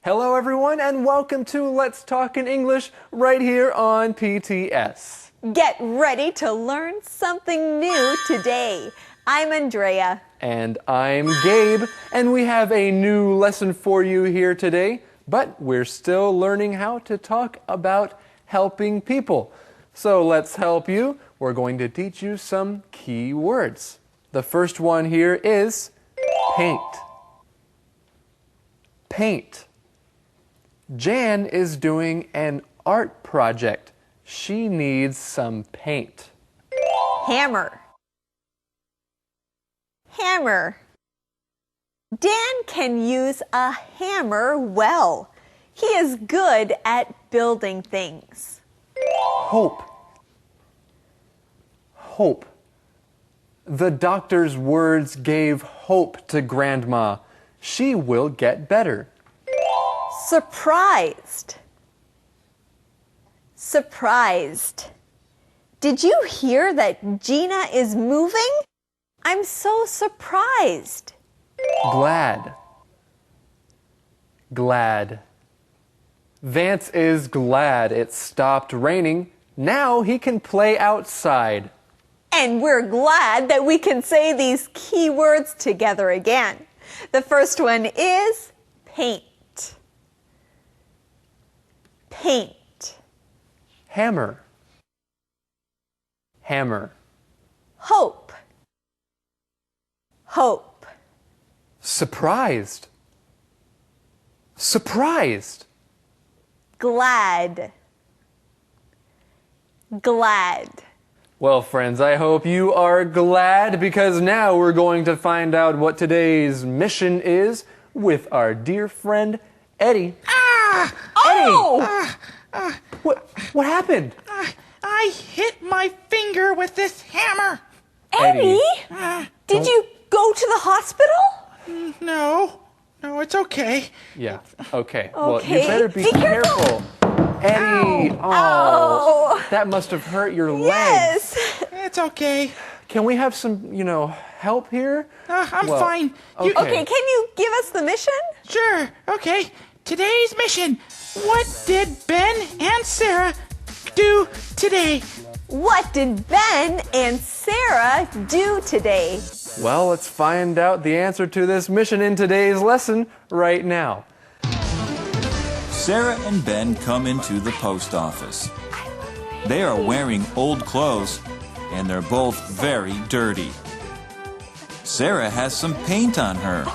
Hello everyone and welcome to Let's Talk in English right here on PTS. Get ready to learn something new today. I'm Andrea. And I'm Gabe, and we have a new lesson for you here today, but we're still learning how to talk about helping people. So let's help you. We're going to teach you some key words. The first one here is paint. Paint. Jan is doing an art project. She needs some paint. Hammer. Hammer. Dan can use a hammer well. He is good at building things. Hope. Hope. The doctor's words gave hope to Grandma. She will get better. Surprised. Surprised. Did you hear that Gina is moving? I'm so surprised. Glad. Glad. Vance is glad it stopped raining. Now he can play outside. And we're glad that we can say these key words together again. The first one is paint. Paint. Hammer. Hammer. Hope. Hope. Surprised. Surprised. Glad. Glad. Well, friends, I hope you are glad because now we're going to find out what today's mission is with our dear friend, Eddie. Oh! Eddie! What happened? I hit my finger with this hammer. Eddie? Did you go to the hospital? No, it's okay. Yeah, okay. Well, you Okay. better be Be careful. Eddie! Ow. That must have hurt your leg. Yes. It's okay. Can we have some, help here? I'm Well, fine. okay. Okay, can you give us the mission? Sure, okay. Today's mission. What did Ben and Sarah do today? What did Ben and Sarah do today? Well, let's find out the answer to this mission in today's lesson right now. Sarah and Ben come into the post office. They are wearing old clothes, and they're both very dirty. Sarah has some paint on her.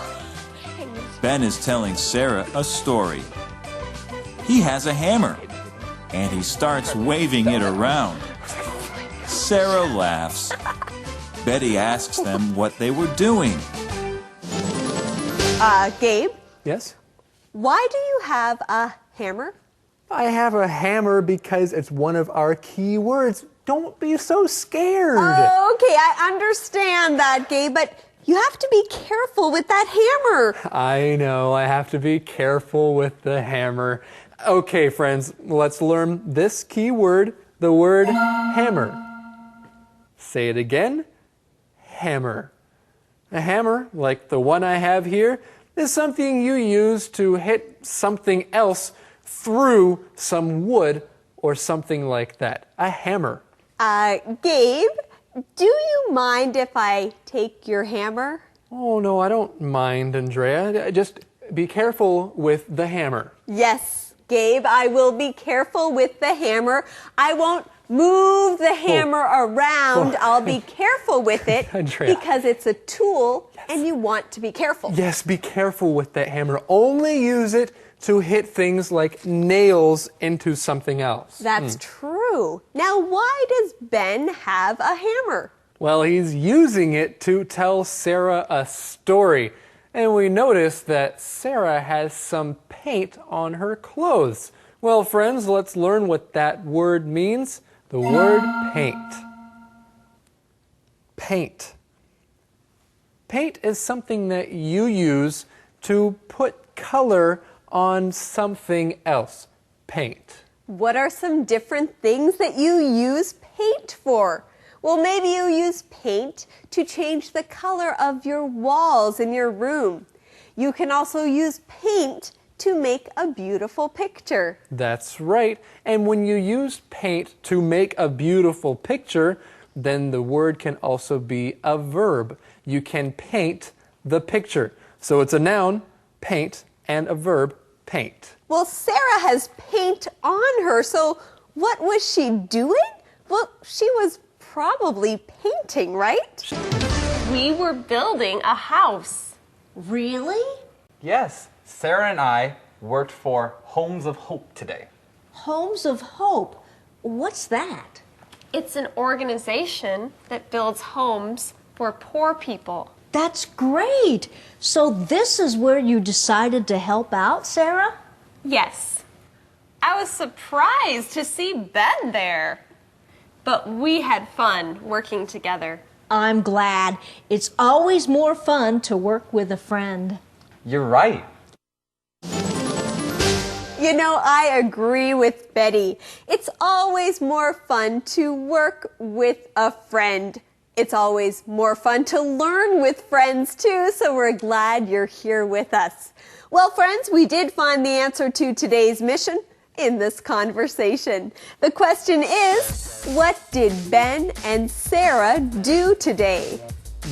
Ben is telling Sarah a story. He has a hammer, and he starts waving it around. Sarah laughs. Betty asks them what they were doing. Gabe, Yes? why do you have a hammer? I have a hammer because it's one of our key words. Don't be so scared. Okay, I understand that, Gabe, but you have to be careful with that hammer. I know, I have to be careful with the hammer. Okay, friends, let's learn this key word, the word hammer. Say it again, hammer. A hammer, like the one I have here, is something you use to hit something else through some wood or something like that. A hammer. Gabe, do you mind if I take your hammer? Oh, no, I don't mind, Andrea. Just be careful with the hammer. Yes, Gabe, I will be careful with the hammer. I won't move the hammer around. I'll be careful with it Andrea. because it's a tool and you want to be careful. Yes, be careful with that hammer. Only use it to hit things like nails into something else. That's true. Now, why does Ben have a hammer? Well, he's using it to tell Sarah a story. And we notice that Sarah has some paint on her clothes. Well, friends, let's learn what that word means. The word paint. Paint. Paint is something that you use to put color on something else. Paint. What are some different things that you use paint for? Well, maybe you use paint to change the color of your walls in your room. You can also use paint to make a beautiful picture. That's right. And when you use paint to make a beautiful picture, then the word can also be a verb. You can paint the picture. So it's a noun, paint, and a verb, paint. Well, Sarah has paint on her, so what was she doing? Well, she was probably painting, right? We were building a house. Really? Yes, Sarah and I worked for Homes of Hope today. Homes of Hope? What's that? It's an organization that builds homes for poor people. That's great. So this is where you decided to help out, Sarah? Yes. I was surprised to see Ben there. But we had fun working together. I'm glad. It's always more fun to work with a friend. You're right. You know, I agree with Betty. It's always more fun to work with a friend. It's always more fun to learn with friends too, so we're glad you're here with us. Well, friends, we did find the answer to today's mission in this conversation. The question is, what did Ben and Sarah do today?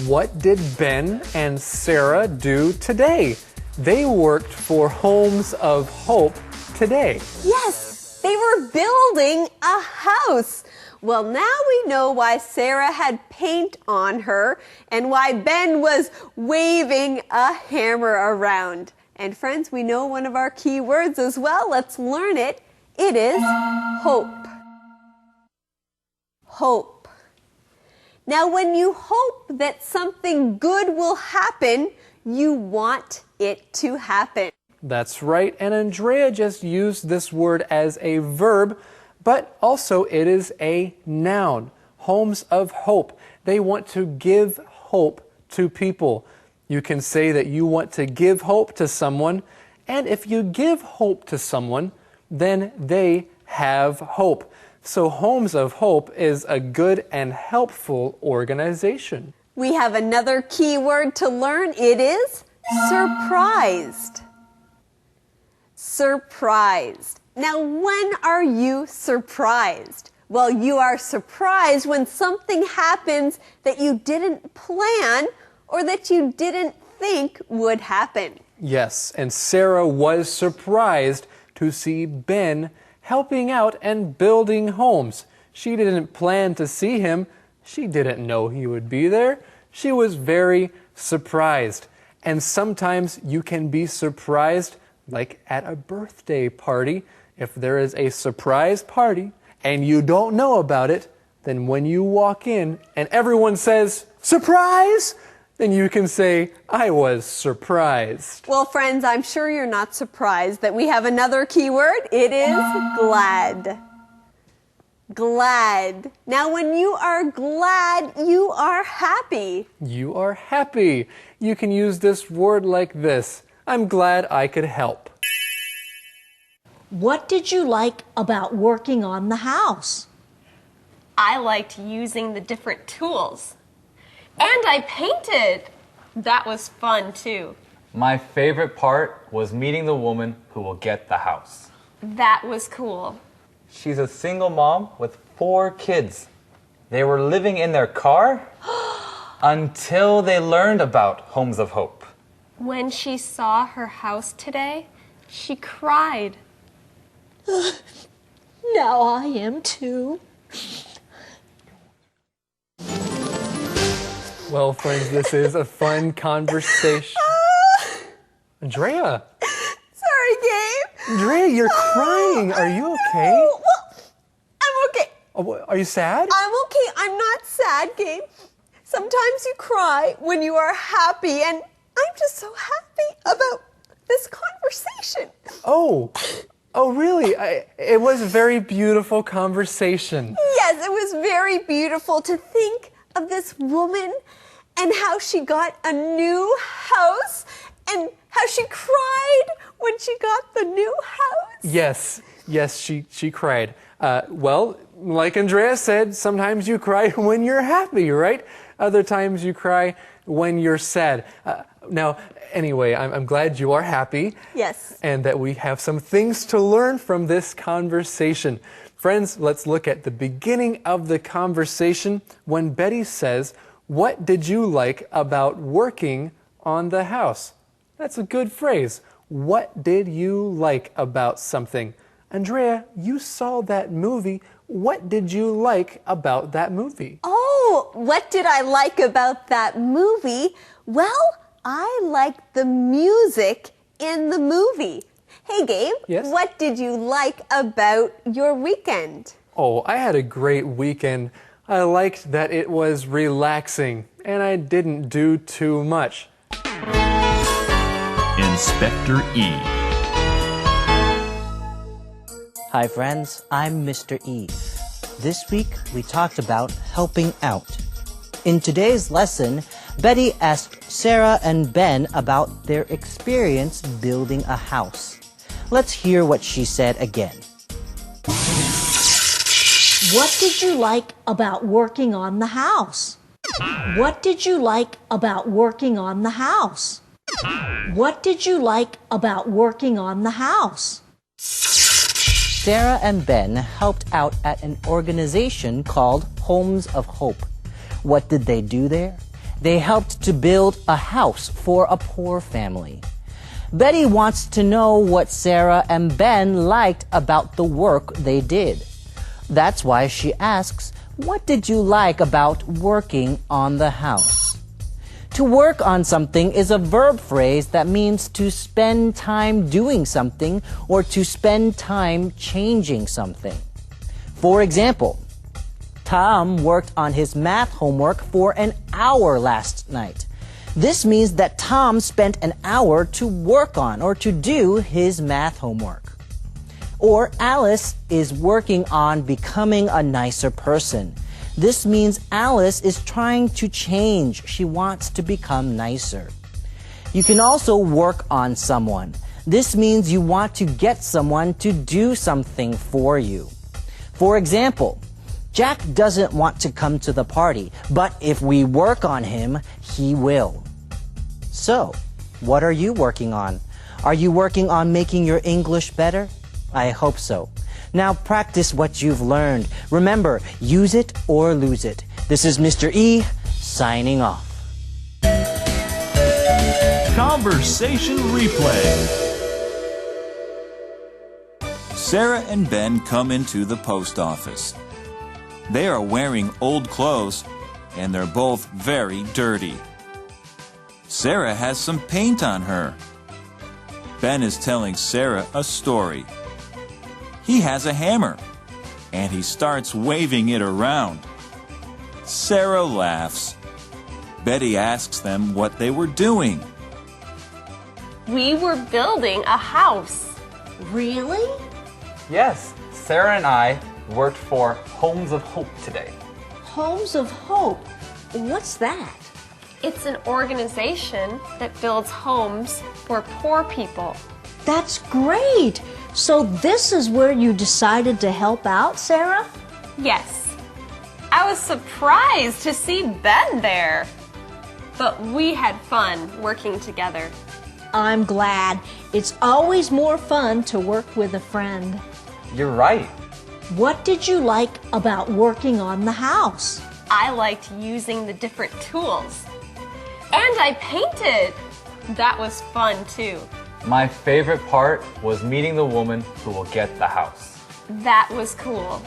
What did Ben and Sarah do today? They worked for Homes of Hope today. Yes, they were building a house. Well, now we know why Sarah had paint on her and why Ben was waving a hammer around. And friends, we know one of our key words as well. Let's learn it. It is hope. Hope. Now, when you hope that something good will happen, you want it to happen. That's right, and Andrea just used this word as a verb, but also it is a noun. Homes of Hope. They want to give hope to people. You can say that you want to give hope to someone, and if you give hope to someone, then they have hope. So Homes of Hope is a good and helpful organization. We have another key word to learn. It is surprised. Surprised. Now, when are you surprised? Well, you are surprised when something happens that you didn't plan or that you didn't think would happen. Yes, and Sarah was surprised to see Ben helping out and building homes. She didn't plan to see him. She didn't know he would be there. She was very surprised. And sometimes you can be surprised, like at a birthday party. If there is a surprise party and you don't know about it, then when you walk in and everyone says, "Surprise!" then you can say, "I was surprised." Well, friends, I'm sure you're not surprised that we have another key word. It is glad. Glad. Now, when you are glad, you are happy. You are happy. You can use this word like this: I'm glad I could help. What did you like about working on the house? I liked using the different tools. And I painted. That was fun too. My favorite part was meeting the woman who will get the house. That was cool. She's a single mom with 4 kids. They were living in their car until they learned about Homes of Hope. When she saw her house today, she cried. Now I am too. Well, friends, this is a fun conversation. Andrea! Sorry, Gabe. Andrea, you're crying. Are you okay? Well, I'm okay. Oh, are you sad? I'm okay. I'm not sad, Gabe. Sometimes you cry when you are happy, and I'm just so happy about this conversation. Oh really? It was a very beautiful conversation. Yes, it was very beautiful to think of this woman and how she got a new house and how she cried when she got the new house. Yes, she cried. Well, like Andrea said, sometimes you cry when you're happy, right? Other times you cry when you're sad. Now, anyway, I'm glad you are happy. Yes. And that we have some things to learn from this conversation. Friends, let's look at the beginning of the conversation when Betty says, "What did you like about working on the house?" That's a good phrase. What did you like about something? Andrea, you saw that movie. What did you like about that movie? Oh, what did I like about that movie? Well, I liked the music in the movie. Hey, Gabe. Yes? What did you like about your weekend? Oh, I had a great weekend. I liked that it was relaxing and I didn't do too much. Inspector E. Hi friends, I'm Mr. E. This week we talked about helping out. In today's lesson, Betty asked Sarah and Ben about their experience building a house. Let's hear what she said again. What did you like about working on the house? What did you like about working on the house? What did you like about working on the house? Sarah and Ben helped out at an organization called Homes of Hope. What did they do there? They helped to build a house for a poor family. Betty wants to know what Sarah and Ben liked about the work they did. That's why she asks, "What did you like about working on the house?" To work on something is a verb phrase that means to spend time doing something or to spend time changing something. For example, Tom worked on his math homework for an hour last night. This means that Tom spent an hour to work on or to do his math homework. Or Alice is working on becoming a nicer person. This means Alice is trying to change. She wants to become nicer. You can also work on someone. This means you want to get someone to do something for you. For example, Jack doesn't want to come to the party, but if we work on him, he will. So, what are you working on? Are you working on making your English better? I hope so. Now practice what you've learned. Remember, use it or lose it. This is Mr. E, signing off. Conversation Replay. Sarah and Ben come into the post office. They are wearing old clothes and they're both very dirty. Sarah has some paint on her. Ben is telling Sarah a story. He has a hammer, and he starts waving it around. Sarah laughs. Betty asks them what they were doing. We were building a house. Really? Yes, Sarah and I worked for Homes of Hope today. Homes of Hope. What's that? It's an organization that builds homes for poor people. That's great. So this is where you decided to help out, Sarah? Yes. I was surprised to see Ben there. But we had fun working together. I'm glad. It's always more fun to work with a friend. You're right. What did you like about working on the house? I liked using the different tools. And I painted. That was fun too. My favorite part was meeting the woman who will get the house. That was cool.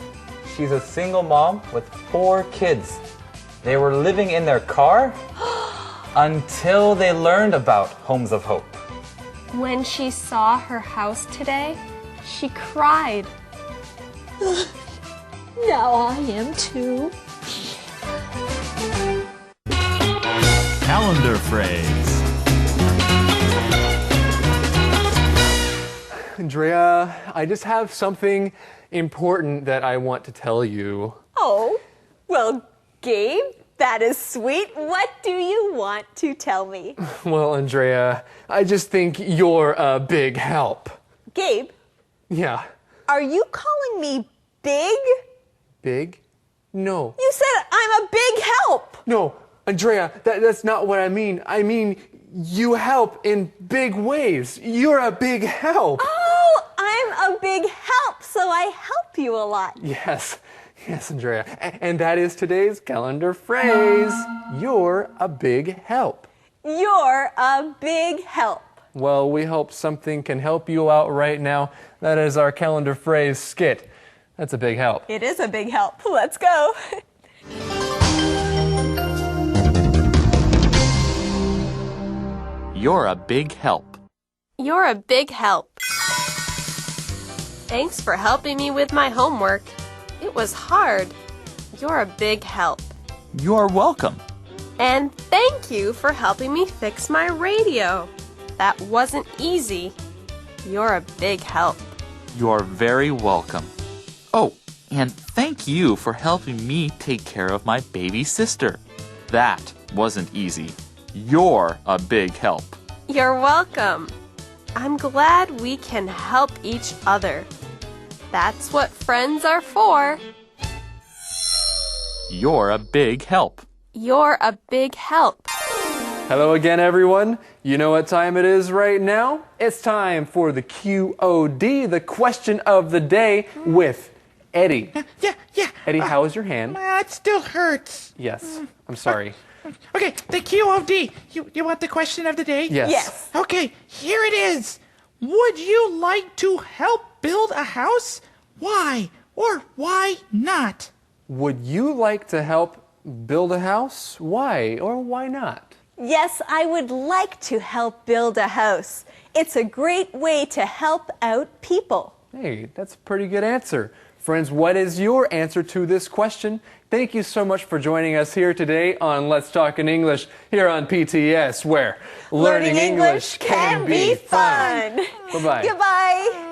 She's a single mom with 4 kids. They were living in their car until they learned about Homes of Hope. When she saw her house today, she cried. Now I am too. Calendar phrase. Andrea, I just have something important that I want to tell you. Oh, well, Gabe, that is sweet. What do you want to tell me? Well, Andrea, I just think you're a big help. Gabe, Yeah. are you calling me big? Big? No. You said I'm a big help. No, Andrea, that's not what I mean. I mean, You help in big ways. You're a big help. Oh, I'm a big help, so I help you a lot. Yes, Andrea. And that is today's calendar phrase. You're a big help. You're a big help. Well, we hope something can help you out right now. That is our calendar phrase skit. That's a big help. It is a big help. Let's go. You're a big help. You're a big help. Thanks for helping me with my homework. It was hard. You're a big help. You're welcome. And thank you for helping me fix my radio. That wasn't easy. You're a big help. You're very welcome. Oh, and thank you for helping me take care of my baby sister. That wasn't easy. You're a big help. You're welcome. I'm glad we can help each other. That's what friends are for. You're a big help. You're a big help. Hello again, everyone. You know what time it is right now? It's time for the QOD, the question of the day, with Eddie. Yeah. Eddie, how is your hand? It still hurts. Yes, I'm sorry. Okay, the QOD. You want the question of the day? Yes. Yes. Okay, here it is. Would you like to help build a house? Why or why not? Would you like to help build a house? Why or why not? Yes, I would like to help build a house. It's a great way to help out people. Hey, that's a pretty good answer. Friends, what is your answer to this question? Thank you so much for joining us here today on Let's Talk in English here on PTS, where learning English can be fun. Bye-bye. Goodbye.